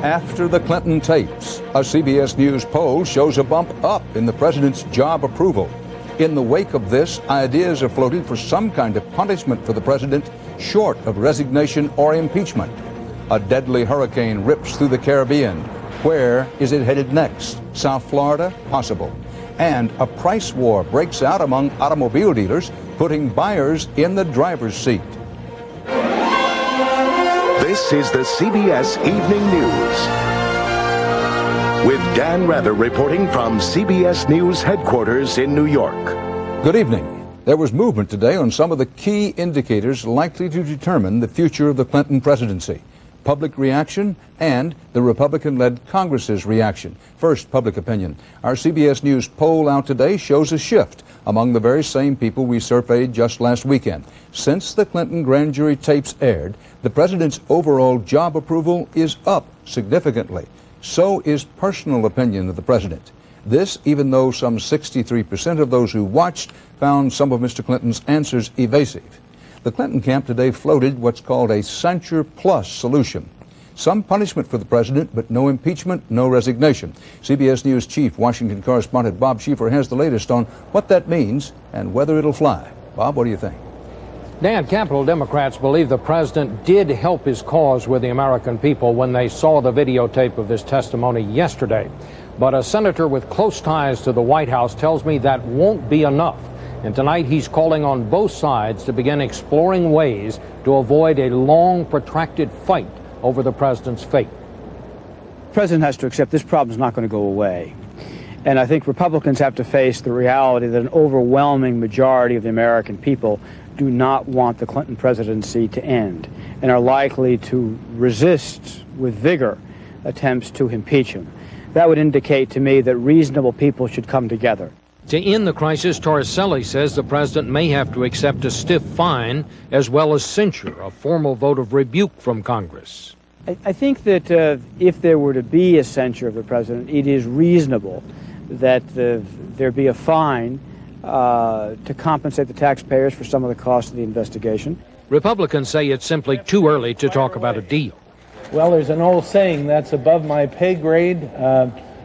after the Clinton tapes. A CBS News poll shows a bump up in the president's job approval. In the wake of this, ideas are floated for some kind of punishment for the president short of resignation or impeachment. A deadly hurricane rips through the Caribbean. Where is it headed next? South Florida? Possible. And a price war breaks out among automobile dealers, putting buyers in the driver's seat. This is the CBS Evening News, with Dan Rather reporting from CBS News headquarters in New York. Good evening. There was movement today on some of the key indicators likely to determine the future of the Clinton presidency. Public reaction and the Republican-led Congress's reaction. First, public opinion. Our CBS News poll out today shows a shift among the very same people we surveyed just last weekend. Since the Clinton grand jury tapes aired, the president's overall job approval is up significantly. So is personal opinion of the president. This, even though some 63% of those who watched found some of Mr. Clinton's answers evasive. The Clinton camp today floated what's called a censure plus solution. Some punishment for the president, but no impeachment, no resignation. CBS News chief Washington correspondent Bob Schieffer has the latest on what that means and whether it'll fly. Bob, what do you think? Dan, Capitol Democrats believe the president did help his cause with the American people when they saw the videotape of his testimony yesterday. But a senator with close ties to the White House tells me that won't be enough. And tonight he's calling on both sides to begin exploring ways to avoid a long, protracted fight over the president's fate. The president has to accept this problem is not going to go away. And I think Republicans have to face the reality that an overwhelming majority of the American people do not want the Clinton presidency to end and are likely to resist with vigor attempts to impeach him. That would indicate to me that reasonable people should come together. To end the crisis, Torricelli says the president may have to accept a stiff fine as well as censure, a formal vote of rebuke from Congress. I think that if there were to be a censure of the president, it is reasonable that there be a fine to compensate the taxpayers for some of the costs of the investigation. Republicans say it's simply too early to talk about a deal. Well, there's an old saying, that's above my pay grade.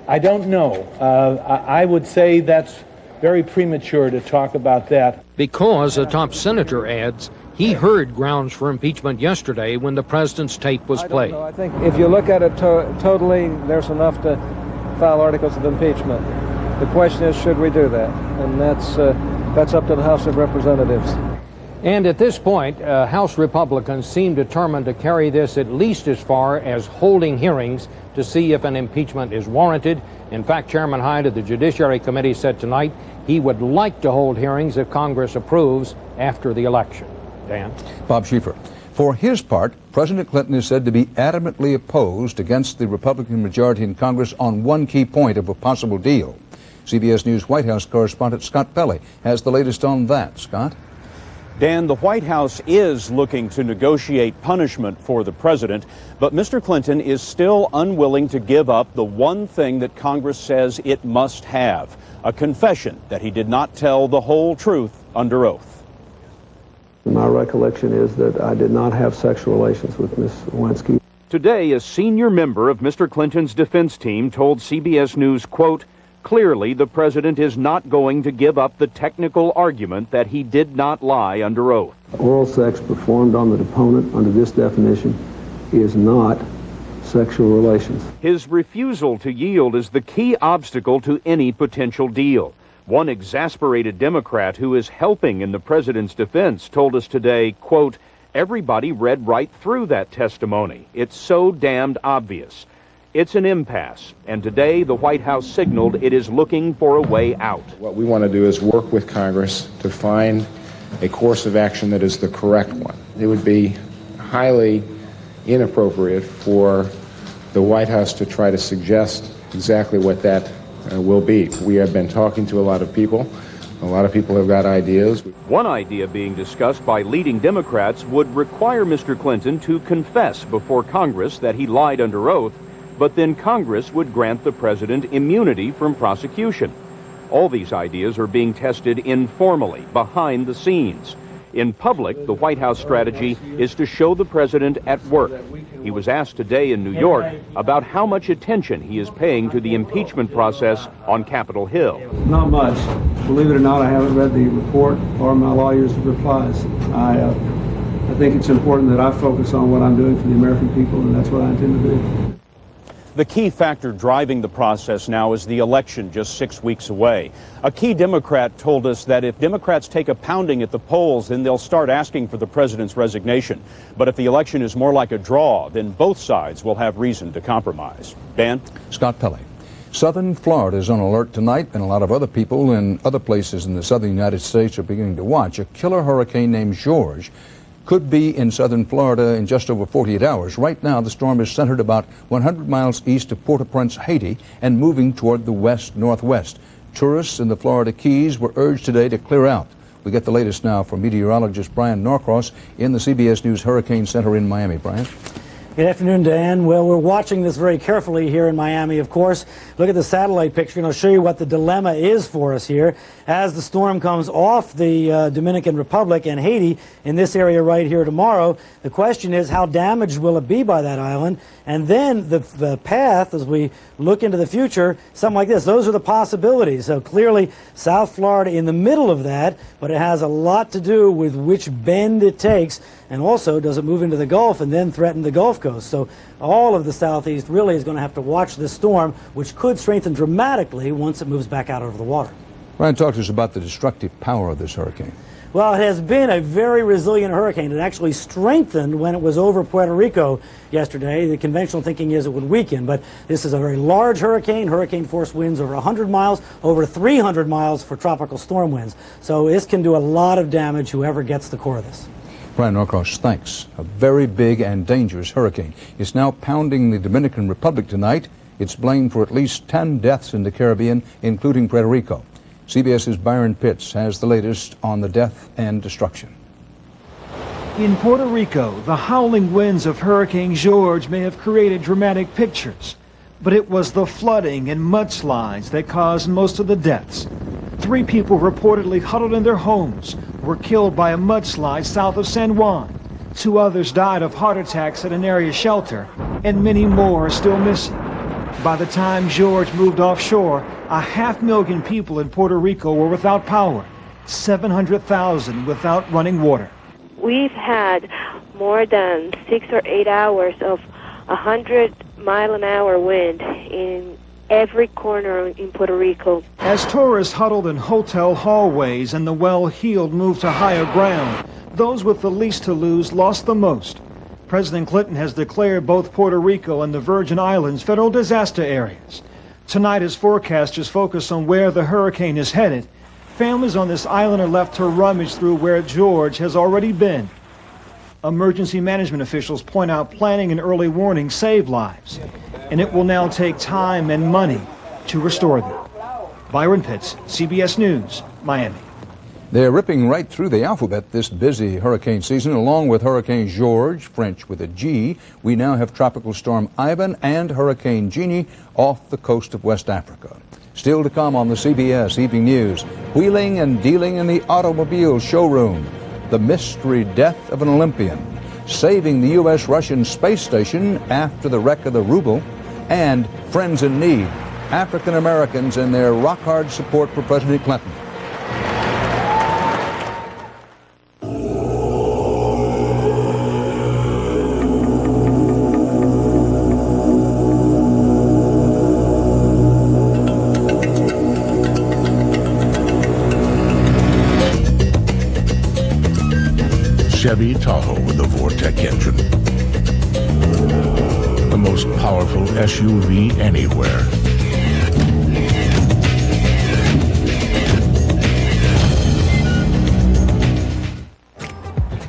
I don't know. I would say that's very premature to talk about that. Because, a top senator adds, he heard grounds for impeachment yesterday when the president's tape was played. I think if you look at it totally, there's enough to file articles of impeachment. The question is, should we do that? And that's up to the House of Representatives. And at this point, House Republicans seem determined to carry this at least as far as holding hearings to see if an impeachment is warranted. In fact, Chairman Hyde of the Judiciary Committee said tonight he would like to hold hearings if Congress approves after the election. Dan? Bob Schieffer. For his part, President Clinton is said to be adamantly opposed against the Republican majority in Congress on one key point of a possible deal. CBS News White House correspondent Scott Pelley has the latest on that. Scott? Dan, the White House is looking to negotiate punishment for the president, but Mr. Clinton is still unwilling to give up the one thing that Congress says it must have, a confession that he did not tell the whole truth under oath. My recollection is that I did not have sexual relations with Ms. Lewinsky. Today, a senior member of Mr. Clinton's defense team told CBS News, quote, "Clearly, the president is not going to give up the technical argument that he did not lie under oath." Oral sex performed on the deponent under this definition is not sexual relations. His refusal to yield is the key obstacle to any potential deal. One exasperated Democrat who is helping in the president's defense told us today, quote, "Everybody read right through that testimony. It's so damned obvious." It's an impasse, and today the White House signaled it is looking for a way out. What we want to do is work with Congress to find a course of action that is the correct one. It would be highly inappropriate for the White House to try to suggest exactly what that will be. We have been talking to a lot of people. A lot of people have got ideas. One idea being discussed by leading Democrats would require Mr. Clinton to confess before Congress that he lied under oath, but then Congress would grant the president immunity from prosecution. All these ideas are being tested informally, behind the scenes. In public, the White House strategy is to show the president at work. He was asked today in New York about how much attention he is paying to the impeachment process on Capitol Hill. Not much. Believe it or not, I haven't read the report or my lawyer's replies. I think it's important that I focus on what I'm doing for the American people, and that's what I intend to do. The key factor driving the process now is the election just 6 weeks away. A key Democrat told us that if Democrats take a pounding at the polls, then they'll start asking for the president's resignation. But if the election is more like a draw, then both sides will have reason to compromise. Dan? Scott Pelley. Southern Florida is on alert tonight, and a lot of other people in other places in the southern United States are beginning to watch. A killer hurricane named George could be in southern Florida in just over 48 hours. Right now, the storm is centered about 100 miles east of Port-au-Prince, Haiti, and moving toward the west-northwest. Tourists in the Florida Keys were urged today to clear out. We get the latest now from meteorologist Brian Norcross in the CBS News Hurricane Center in Miami. Brian? Good afternoon, Dan. Well, we're watching this very carefully here in Miami, of course. Look at the satellite picture, and I'll show you what the dilemma is for us here. As the storm comes off the Dominican Republic and Haiti in this area right here tomorrow, the question is how damaged will it be by that island? And then the path, as we look into the future, something like this. Those are the possibilities. So clearly, South Florida in the middle of that, but it has a lot to do with which bend it takes. And also, does it move into the Gulf and then threaten the Gulf Coast? So all of the southeast really is going to have to watch this storm, which could strengthen dramatically once it moves back out over the water. Brian, talk to us about the destructive power of this hurricane. Well, it has been a very resilient hurricane. It actually strengthened when it was over Puerto Rico yesterday. The conventional thinking is it would weaken, but this is a very large hurricane. Hurricane force winds over 100 miles, over 300 miles for tropical storm winds. So this can do a lot of damage, whoever gets the core of this. Brian Norcross, thanks. A very big and dangerous hurricane. It's now pounding the Dominican Republic tonight. It's blamed for at least 10 deaths in the Caribbean, including Puerto Rico. CBS's Byron Pitts has the latest on the death and destruction. In Puerto Rico, the howling winds of Hurricane George may have created dramatic pictures, but it was the flooding and mudslides that caused most of the deaths. 3 people reportedly huddled in their homes were killed by a mudslide south of San Juan. 2 others died of heart attacks at an area shelter, and many more are still missing. By the time George moved offshore, 500,000 people in Puerto Rico were without power, 700,000 without running water. We've had more than 6 or 8 hours of 100-mile-an-hour wind in every corner in Puerto Rico. As tourists huddled in hotel hallways and the well-heeled moved to higher ground, those with the least to lose lost the most. President Clinton has declared both Puerto Rico and the Virgin Islands federal disaster areas. Tonight, his forecasters focus on where the hurricane is headed. Families on this island are left to rummage through where George has already been. Emergency management officials point out planning and early warning save lives, and it will now take time and money to restore them. Byron Pitts, CBS News, Miami. They're ripping right through the alphabet this busy hurricane season. Along with Hurricane George, French with a G, we now have Tropical Storm Ivan and Hurricane Jeannie off the coast of West Africa. Still to come on the CBS Evening News, wheeling and dealing in the automobile showroom, the mystery death of an Olympian, saving the U.S.-Russian space station after the wreck of the Ruble, and friends in need, African Americans and their rock-hard support for President Clinton. Chevy Tahoe with a Vortec engine. The most powerful SUV anywhere.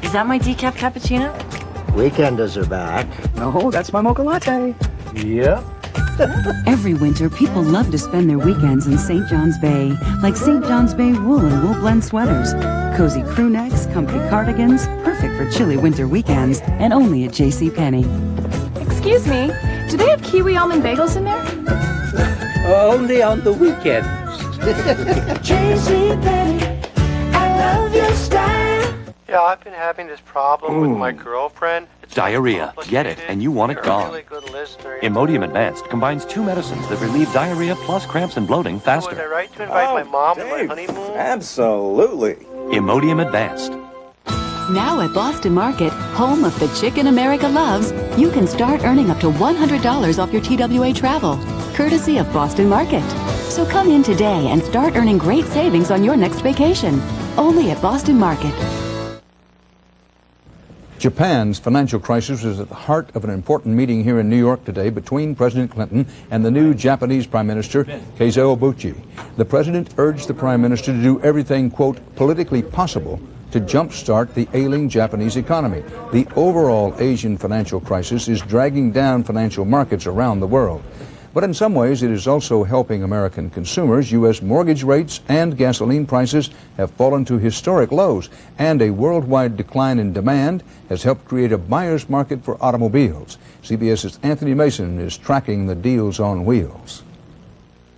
Is that my decaf cappuccino? Weekenders are back. No, that's my mocha latte. Yep. Every winter, people love to spend their weekends in St. John's Bay, like St. John's Bay wool and wool blend sweaters, cozy crew necks, comfy cardigans, perfect for chilly winter weekends, and only at JCPenney. Excuse me, do they have kiwi almond bagels in there? Only on the weekends. JCPenney, I love your style. Yeah, I've been having this problem with my girlfriend. It's Diarrhea. Get it, and you want it You're gone. a really good listener. Imodium Advanced combines 2 medicines that relieve diarrhea plus cramps and bloating faster. Was I right to invite my mom to my honeymoon? Absolutely. Imodium Advanced. Now at Boston Market, home of the chicken America loves, you can start earning up to $100 off your TWA travel, courtesy of Boston Market. So come in today and start earning great savings on your next vacation, only at Boston Market. Japan's financial crisis is at the heart of an important meeting here in New York today between President Clinton and the new Japanese Prime Minister, Keizo Obuchi. The president urged the Prime Minister to do everything, quote, politically possible to jumpstart the ailing Japanese economy. The overall Asian financial crisis is dragging down financial markets around the world. But in some ways, it is also helping American consumers. U.S. mortgage rates and gasoline prices have fallen to historic lows, and a worldwide decline in demand has helped create a buyer's market for automobiles. CBS's Anthony Mason is tracking the deals on wheels.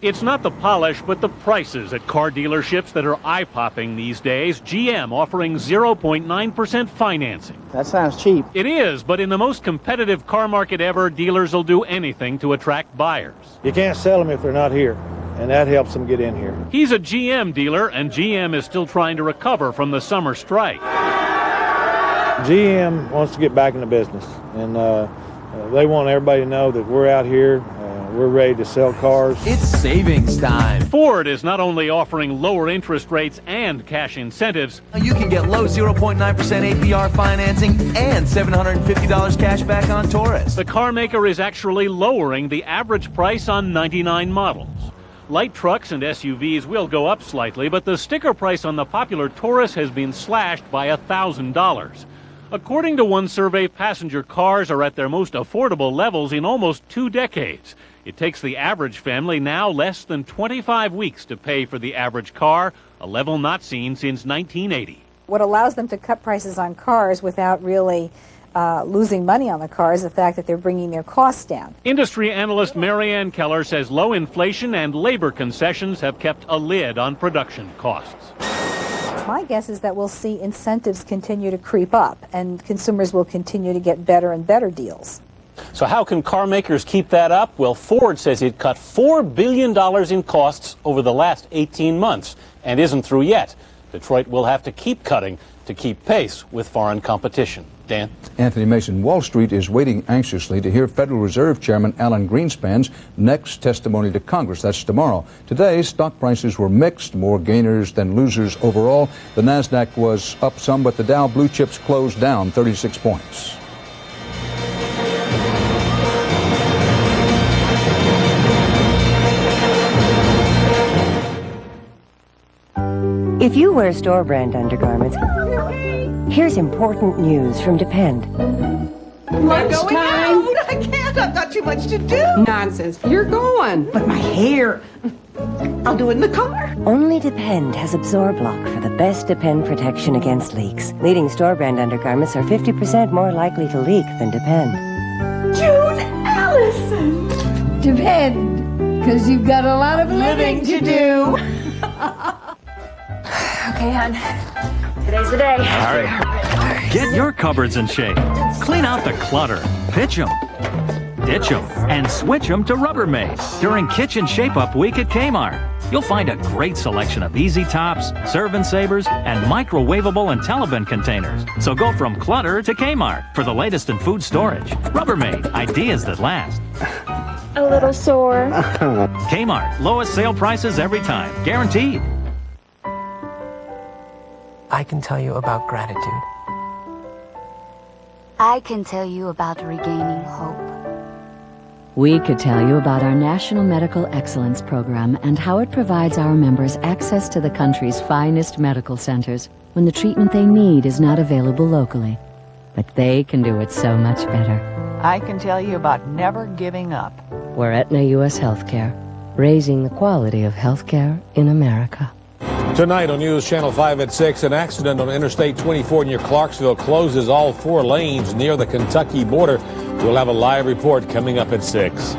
It's not the polish, but the prices at car dealerships that are eye-popping these days. GM offering 0.9% financing. That sounds cheap. It is, but in the most competitive car market ever, dealers will do anything to attract buyers. You can't sell them if they're not here, and that helps them get in here. He's a GM dealer, and GM is still trying to recover from the summer strike. GM wants to get back in the business, and they want everybody to know that we're out here. We're ready to sell cars. It's savings time. Ford is not only offering lower interest rates and cash incentives. You can get low 0.9% APR financing and $750 cash back on Taurus. The car maker is actually lowering the average price on 99 models. Light trucks and SUVs will go up slightly, but the sticker price on the popular Taurus has been slashed by $1,000. According to one survey, passenger cars are at their most affordable levels in almost 2 decades. It takes the average family now less than 25 weeks to pay for the average car, a level not seen since 1980. What allows them to cut prices on cars without really losing money on the car is the fact that they're bringing their costs down. Industry analyst Marianne Keller says low inflation and labor concessions have kept a lid on production costs. My guess is that we'll see incentives continue to creep up and consumers will continue to get better and better deals. So how can car makers keep that up? Well, Ford says it cut $4 billion in costs over the last 18 months and isn't through yet. Detroit will have to keep cutting to keep pace with foreign competition. Dan? Anthony Mason. Wall Street is waiting anxiously to hear Federal Reserve Chairman Alan Greenspan's next testimony to Congress. That's tomorrow. Today, stock prices were mixed, more gainers than losers overall. The Nasdaq was up some, but the Dow blue chips closed down 36 points. If you wear store brand undergarments, here's important news from Depend. Lunchtime? I can't. I've got too much to do. Nonsense. You're going. But my hair. I'll do it in the car. Only Depend has AbsorbLock for the best Depend protection against leaks. Leading store brand undergarments are 50% more likely to leak than Depend. June Allison. Depend. Because you've got a lot of living to do. Okay, hon. Today's the day. All right. Get your cupboards in shape. Clean out the clutter. Pitch them. Ditch them. And switch them to Rubbermaid during Kitchen Shape-Up Week at Kmart. You'll find a great selection of easy tops, serve-and-savers, and microwavable and Telebin containers. So go from clutter to Kmart for the latest in food storage. Rubbermaid, ideas that last. A little sore. Kmart, lowest sale prices every time. Guaranteed. I can tell you about gratitude. I can tell you about regaining hope. We could tell you about our National Medical Excellence Program and how it provides our members access to the country's finest medical centers when the treatment they need is not available locally. But they can do it so much better. I can tell you about never giving up. We're Aetna U.S. Healthcare, raising the quality of healthcare in America. Tonight on News Channel 5 at 6, an accident on Interstate 24 near Clarksville closes all 4 lanes near the Kentucky border. We'll have a live report coming up at 6.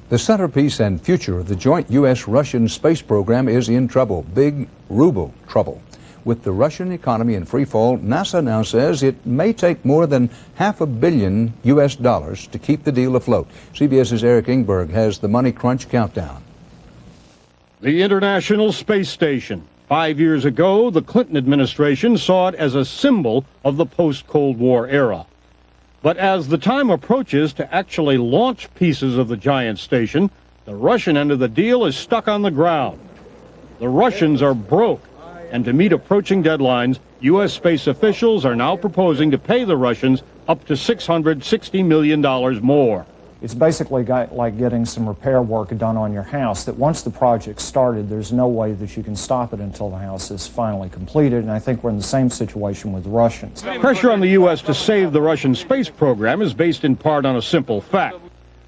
The centerpiece and future of the joint U.S.-Russian space program is in trouble. Big ruble trouble. With the Russian economy in free fall, NASA now says it may take more than $500 million to keep the deal afloat. CBS's Eric Ingberg has the money crunch countdown. The International Space Station. 5 years ago, the Clinton administration saw it as a symbol of the post-Cold War era. But as the time approaches to actually launch pieces of the giant station, the Russian end of the deal is stuck on the ground. The Russians are broke, and to meet approaching deadlines, U.S. space officials are now proposing to pay the Russians up to $660 million more. It's basically like getting some repair work done on your house, that once the project's started, there's no way that you can stop it until the house is finally completed, and I think we're in the same situation with the Russians. Pressure on the U.S. to save the Russian space program is based in part on a simple fact.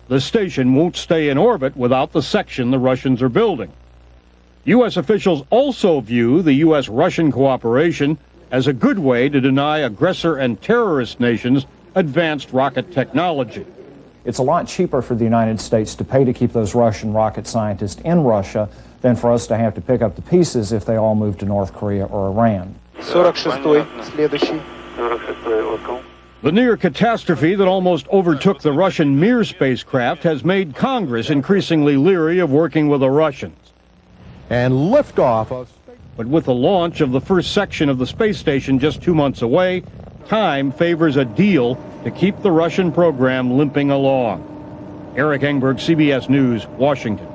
The station won't stay in orbit without the section the Russians are building. U.S. officials also view the U.S.-Russian cooperation as a good way to deny aggressor and terrorist nations advanced rocket technology. It's a lot cheaper for the United States to pay to keep those Russian rocket scientists in Russia than for us to have to pick up the pieces if they all move to North Korea or Iran. The near catastrophe that almost overtook the Russian Mir spacecraft has made Congress increasingly leery of working with the Russians. And liftoff. But with the launch of the first section of the space station just 2 months away, time favors a deal to keep the Russian program limping along. Eric Engberg, CBS News, Washington.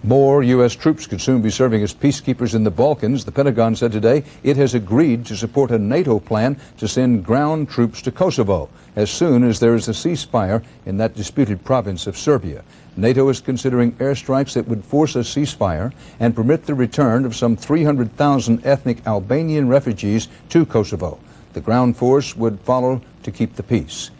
More U.S. troops could soon be serving as peacekeepers in the Balkans. The Pentagon said today it has agreed to support a NATO plan to send ground troops to Kosovo as soon as there is a ceasefire in that disputed province of Serbia. NATO is considering airstrikes that would force a ceasefire and permit the return of some 300,000 ethnic Albanian refugees to Kosovo. The ground force would follow to keep the peace.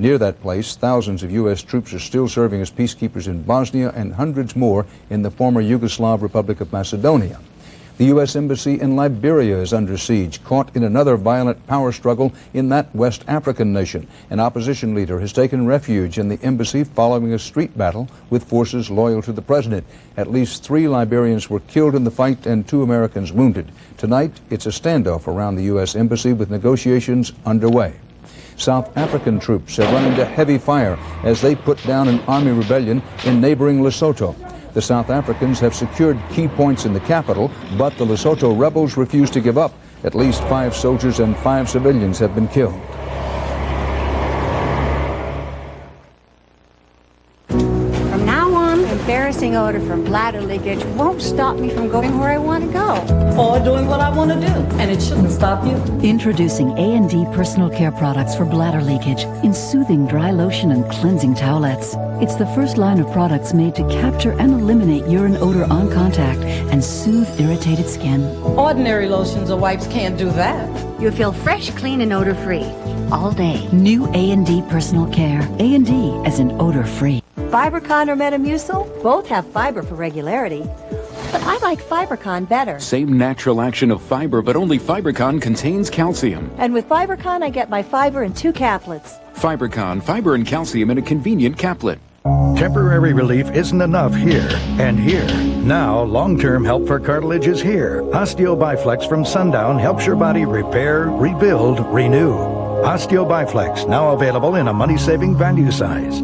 Near that place, thousands of U.S. troops are still serving as peacekeepers in Bosnia and hundreds more in the former Yugoslav Republic of Macedonia. The U.S. Embassy in Liberia is under siege, caught in another violent power struggle in that West African nation. An opposition leader has taken refuge in the embassy following a street battle with forces loyal to the president. At least 3 Liberians were killed in the fight and 2 Americans wounded. Tonight, it's a standoff around the U.S. Embassy with negotiations underway. South African troops have run into heavy fire as they put down an army rebellion in neighboring Lesotho. The South Africans have secured key points in the capital, but the Lesotho rebels refuse to give up. At least 5 soldiers and 5 civilians have been killed. From now on, embarrassing odor from bladder leakage won't stop me from going where I want to go. Or doing what I want to do. And it shouldn't stop you. Introducing A&D personal care products for bladder leakage in soothing dry lotion and cleansing towelettes. It's the first line of products made to capture and eliminate urine odor on contact and soothe irritated skin. Ordinary lotions or wipes can't do that. You'll feel fresh, clean, and odor-free all day. New A&D personal care. A&D as in odor-free. Fibercon or Metamucil both have fiber for regularity, but I like Fibercon better. Same natural action of fiber, but only Fibercon contains calcium. And with Fibercon, I get my fiber in 2 caplets. Fibercon, fiber and calcium in a convenient caplet. Temporary relief isn't enough here and here. Now, long-term help for cartilage is here. OsteoBiflex from Sundown helps your body repair, rebuild, renew. OsteoBiflex, now available in a money-saving value size.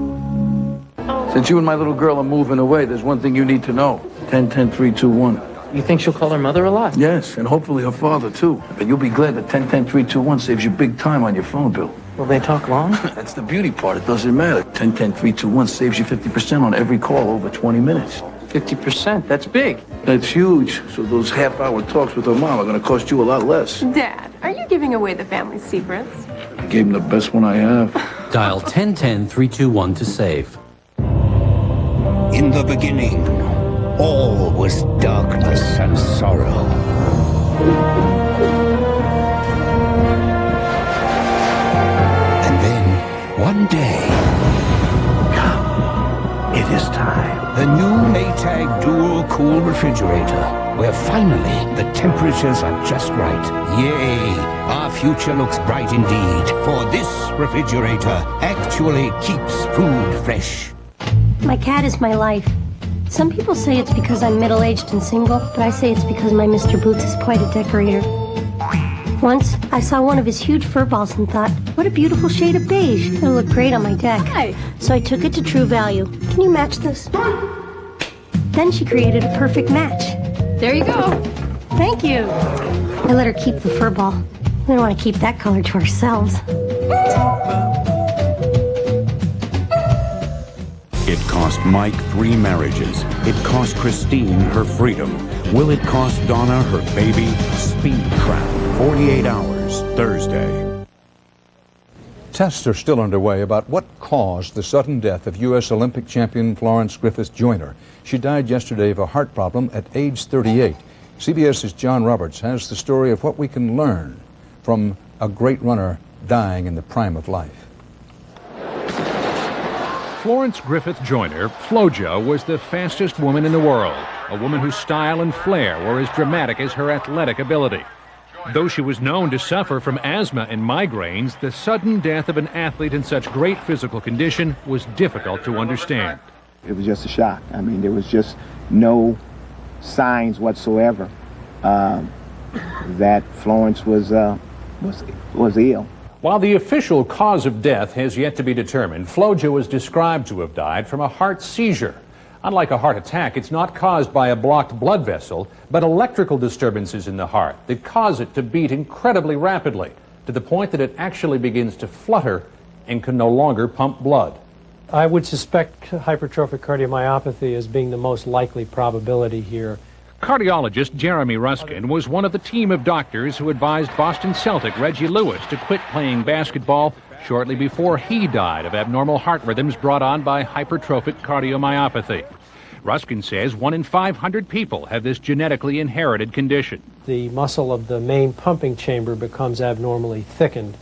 Since you and my little girl are moving away, there's one thing you need to know. 10-10-3-2-1. You think she'll call her mother a lot? Yes, and hopefully her father, too. But you'll be glad that 10-10-3-2-1 saves you big time on your phone bill. Will they talk long? That's the beauty part. It doesn't matter. 10-10-3-2-1 saves you 50% on every call over 20 minutes. 50%? That's big. That's huge. So those half-hour talks with her mom are going to cost you a lot less. Dad, are you giving away the family secrets? I gave him the best one I have. Dial 10-10-321 to save. In the beginning, all was darkness and sorrow. And then, one day, come, it is time. The new Maytag Dual Cool Refrigerator, where finally the temperatures are just right. Yay, our future looks bright indeed, for this refrigerator actually keeps food fresh. My cat is my life. Some people say it's because I'm middle-aged and single, but I say it's because my Mr. Boots is quite a decorator. Once, I saw one of his huge fur balls and thought, what a beautiful shade of beige. It'll look great on my deck. Hi. So I took it to True Value. Can you match this? Then she created a perfect match. There you go. Thank you. I let her keep the fur ball. We don't want to keep that color to ourselves. It cost Mike 3 marriages. It cost Christine her freedom. Will it cost Donna her baby? Speed Trap, 48 Hours, Thursday. Tests are still underway about what caused the sudden death of U.S. Olympic champion Florence Griffith Joyner. She died yesterday of a heart problem at age 38. CBS's John Roberts has the story of what we can learn from a great runner dying in the prime of life. Florence Griffith Joyner, FloJo, was the fastest woman in the world, a woman whose style and flair were as dramatic as her athletic ability. Though she was known to suffer from asthma and migraines, the sudden death of an athlete in such great physical condition was difficult to understand. It was just a shock. I mean, there was just no signs whatsoever that Florence was ill. While the official cause of death has yet to be determined, FloJo was described to have died from a heart seizure. Unlike a heart attack, it's not caused by a blocked blood vessel, but electrical disturbances in the heart that cause it to beat incredibly rapidly, to the point that it actually begins to flutter and can no longer pump blood. I would suspect hypertrophic cardiomyopathy as being the most likely probability here. Cardiologist Jeremy Ruskin was one of the team of doctors who advised Boston Celtic Reggie Lewis to quit playing basketball shortly before he died of abnormal heart rhythms brought on by hypertrophic cardiomyopathy. Ruskin says 1 in 500 people have this genetically inherited condition. The muscle of the main pumping chamber becomes abnormally thickened,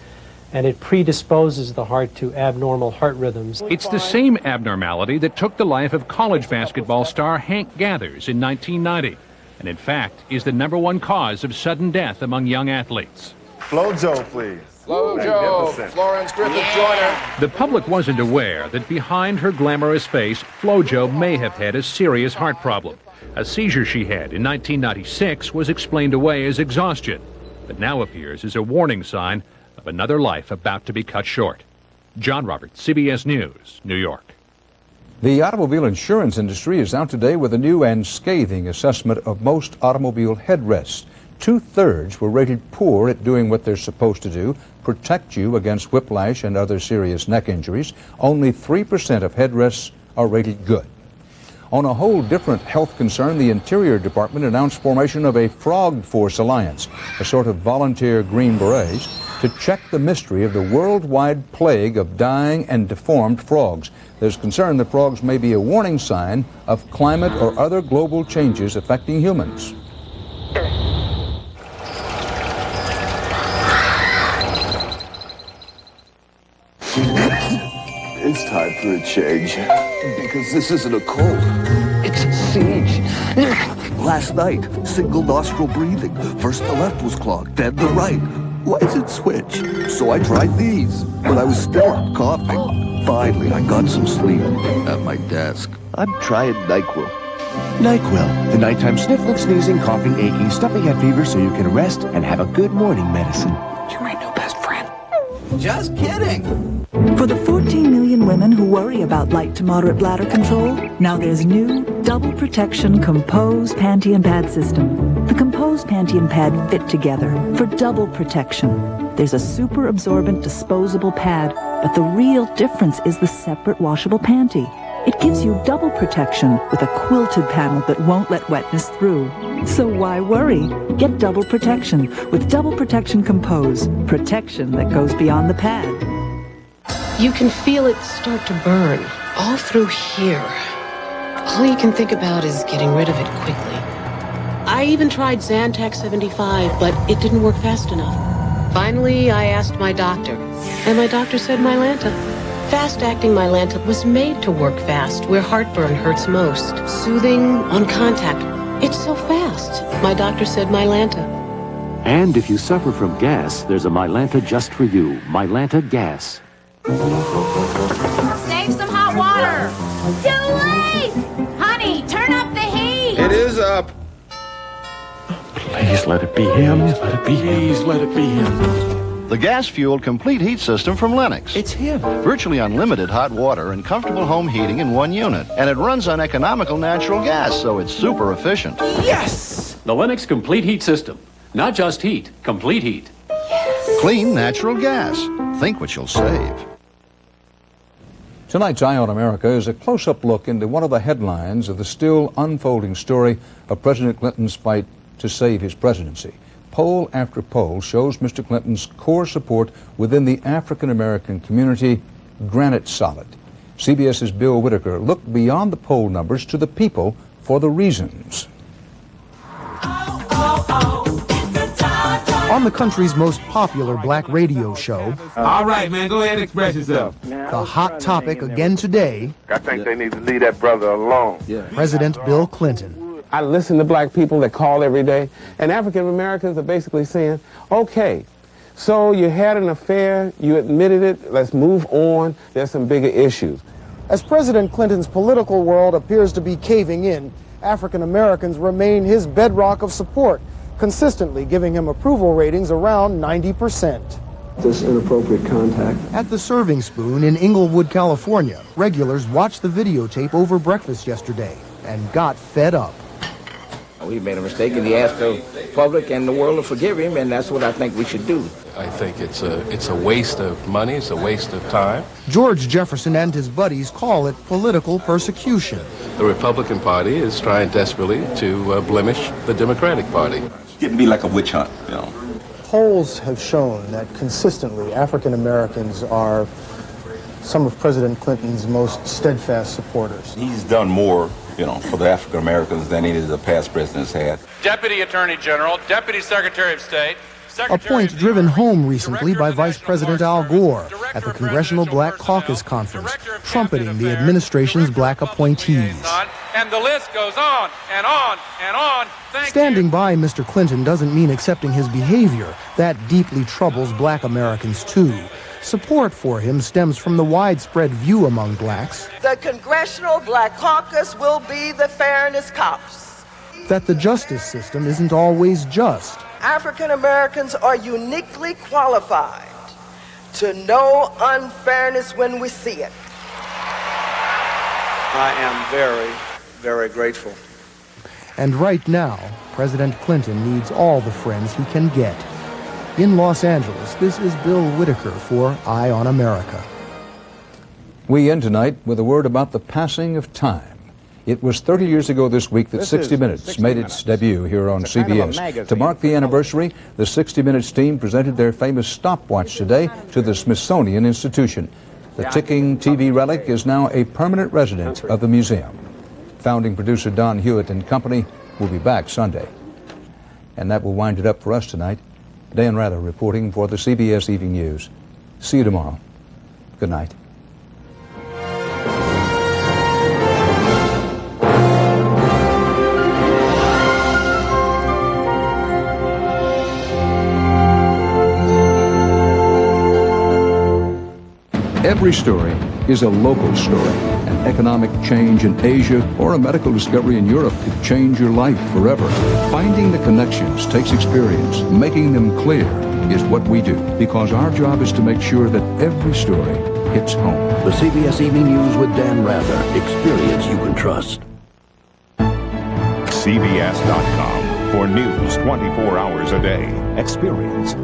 and it predisposes the heart to abnormal heart rhythms. It's the same abnormality that took the life of college basketball star Hank Gathers in 1990, and in fact is the #1 cause of sudden death among young athletes. FloJo, please. FloJo, Florence Griffith Joyner. The public wasn't aware that behind her glamorous face, FloJo may have had a serious heart problem. A seizure she had in 1996 was explained away as exhaustion, but now appears as a warning sign of another life about to be cut short. John Roberts, CBS News, New York. The automobile insurance industry is out today with a new and scathing assessment of most automobile headrests. 2/3 were rated poor at doing what they're supposed to do, protect you against whiplash and other serious neck injuries. Only 3% of headrests are rated good. On a whole different health concern, the Interior Department announced formation of a Frog Force Alliance, a sort of volunteer Green Berets, to check the mystery of the worldwide plague of dying and deformed frogs. There's concern the frogs may be a warning sign of climate or other global changes affecting humans. It's time for a change. Because this isn't a cold. It's a siege. Last night, single nostril breathing. First the left was clogged, then the right. Why does it switch? So I tried these, but I was still up coughing. Finally, I got some sleep at my desk. I'm trying NyQuil. NyQuil, the nighttime sniffling, sneezing, coughing, aching, stuffy head fever, so you can rest and have a good morning medicine. You're my new best friend. Just kidding. For the 14 million women who worry about light to moderate bladder control, now there's new Double Protection Compose Panty and Pad System. The Compose Panty and Pad fit together for double protection. There's a super absorbent disposable pad, but the real difference is the separate washable panty. It gives you double protection with a quilted panel that won't let wetness through. So why worry? Get double protection with Double Protection Compose. Protection that goes beyond the pad. You can feel it start to burn all through here. All you can think about is getting rid of it quickly. I even tried Zantac 75, but it didn't work fast enough. Finally, I asked my doctor, and my doctor said Mylanta. Fast-acting Mylanta was made to work fast where heartburn hurts most. Soothing, on contact. It's so fast. My doctor said Mylanta. And if you suffer from gas, there's a Mylanta just for you. Mylanta Gas. Save some hot water. Too late! Honey, turn up the heat. It is up. Please let it be him. Please let it be him. Please let it be him. The gas-fueled complete heat system from Lennox. It's him. Virtually unlimited hot water and comfortable home heating in one unit. And it runs on economical natural gas, so it's super efficient. Yes! The Lennox Complete Heat System. Not just heat, complete heat. Clean natural gas. Think what you'll save. Tonight's Eye on America is a close-up look into one of the headlines of the still unfolding story of President Clinton's fight to save his presidency. Poll after poll shows Mr. Clinton's core support within the African-American community granite solid. CBS's Bill Whitaker looked beyond the poll numbers to the people for the reasons. On the country's most popular black radio show, All right, man, go ahead and express yourself. the hot topic again today, I think they need to leave that brother alone. President Bill Clinton. I listen to black people that call every day, and African Americans are basically saying, okay, so you had an affair, you admitted it, let's move on, there's some bigger issues. As President Clinton's political world appears to be caving in, African Americans remain his bedrock of support, consistently giving him approval ratings around 90%. This inappropriate contact. At the Serving Spoon in Inglewood, California, regulars watched the videotape over breakfast yesterday and got fed up. He made a mistake and he asked the public and the world to forgive him, and that's what I think we should do. I think it's a waste of money, it's a waste of time. George Jefferson and his buddies call it political persecution. The Republican Party is trying desperately to blemish the Democratic Party. It's getting to be like a witch hunt, you know. Polls have shown that consistently African Americans are some of President Clinton's most steadfast supporters. He's done more, you know, for the African Americans than any of the past presidents had. Deputy Attorney General, Deputy Secretary of State. A point driven home recently by Vice President Al Gore at the Congressional Black Caucus Conference, trumpeting the administration's black appointees. And the list goes on and on and on. Standing by Mr. Clinton doesn't mean accepting his behavior. That deeply troubles black Americans, too. Support for him stems from the widespread view among blacks the Congressional Black Caucus will be the fairness cops. That the justice system isn't always just. African Americans are uniquely qualified to know unfairness when we see it. I am very, very grateful. And right now, President Clinton needs all the friends he can get. In Los Angeles, this is Bill Whitaker for Eye on America. We end tonight with a word about the passing of time. It was 30 years ago this week that 60 Minutes made its debut here on CBS. To mark the anniversary, the 60 Minutes team presented their famous stopwatch today to the Smithsonian Institution. The ticking TV relic is now a permanent resident of the museum. Founding producer Don Hewitt and company will be back Sunday. And that will wind it up for us tonight. Dan Rather reporting for the CBS Evening News. See you tomorrow. Good night. Every story is a local story. An economic change in Asia or a medical discovery in Europe could change your life forever. Finding the connections takes experience. Making them clear is what we do, because our job is to make sure that every story hits home. The CBS Evening News with Dan Rather. Experience you can trust. CBS.com for news 24 hours a day. Experience